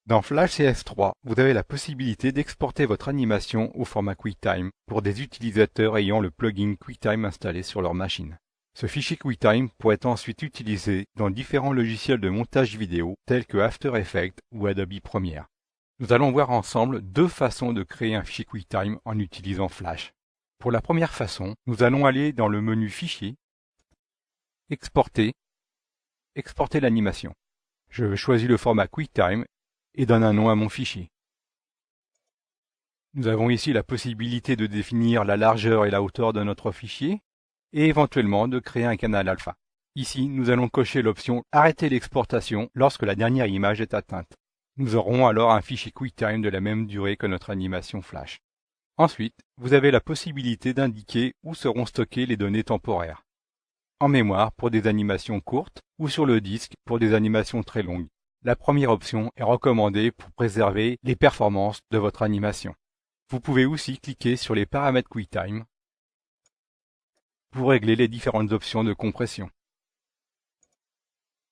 Dans Flash CS3, vous avez la possibilité d'exporter votre animation au format QuickTime pour des utilisateurs ayant le plugin QuickTime installé sur leur machine. Ce fichier QuickTime pourrait être ensuite utilisé dans différents logiciels de montage vidéo tels que After Effects ou Adobe Premiere. Nous allons voir ensemble deux façons de créer un fichier QuickTime en utilisant Flash. Pour la première façon, nous allons aller dans le menu Fichier, Exporter, Exporter l'animation. Je choisis le format QuickTime et donne un nom à mon fichier. Nous avons ici la possibilité de définir la largeur et la hauteur de notre fichier et éventuellement de créer un canal alpha. Ici, nous allons cocher l'option Arrêter l'exportation lorsque la dernière image est atteinte. Nous aurons alors un fichier QuickTime de la même durée que notre animation Flash. Ensuite, vous avez la possibilité d'indiquer où seront stockées les données temporaires. En mémoire pour des animations courtes ou sur le disque pour des animations très longues. La première option est recommandée pour préserver les performances de votre animation. Vous pouvez aussi cliquer sur les paramètres QuickTime pour régler les différentes options de compression.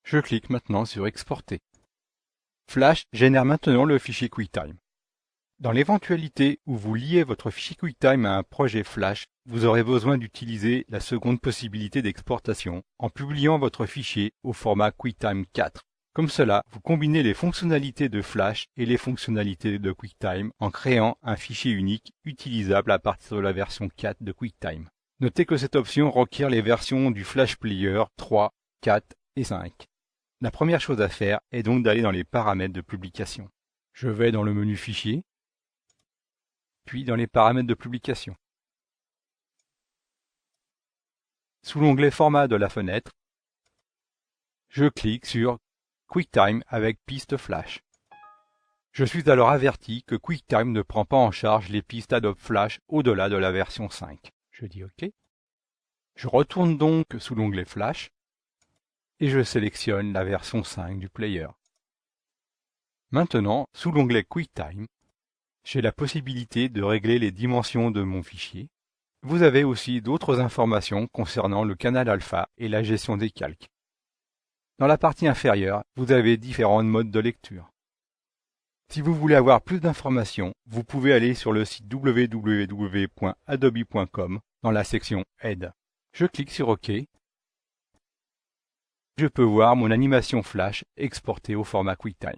Je clique maintenant sur Exporter. Flash génère maintenant le fichier QuickTime. Dans l'éventualité où vous liez votre fichier QuickTime à un projet Flash, vous aurez besoin d'utiliser la seconde possibilité d'exportation en publiant votre fichier au format QuickTime 4. Comme cela, vous combinez les fonctionnalités de Flash et les fonctionnalités de QuickTime en créant un fichier unique utilisable à partir de la version 4 de QuickTime. Notez que cette option requiert les versions du Flash Player 3, 4 et 5. La première chose à faire est donc d'aller dans les paramètres de publication. Je vais dans le menu Fichier, puis dans les paramètres de publication. Sous l'onglet Format de la fenêtre, je clique sur QuickTime avec piste Flash. Je suis alors averti que QuickTime ne prend pas en charge les pistes Adobe Flash au-delà de la version 5. Je dis OK. Je retourne donc sous l'onglet Flash et je sélectionne la version 5 du player. Maintenant, sous l'onglet QuickTime, j'ai la possibilité de régler les dimensions de mon fichier. Vous avez aussi d'autres informations concernant le canal alpha et la gestion des calques. Dans la partie inférieure, vous avez différents modes de lecture. Si vous voulez avoir plus d'informations, vous pouvez aller sur le site www.adobe.com dans la section Aide. Je clique sur OK. Je peux voir mon animation Flash exportée au format QuickTime.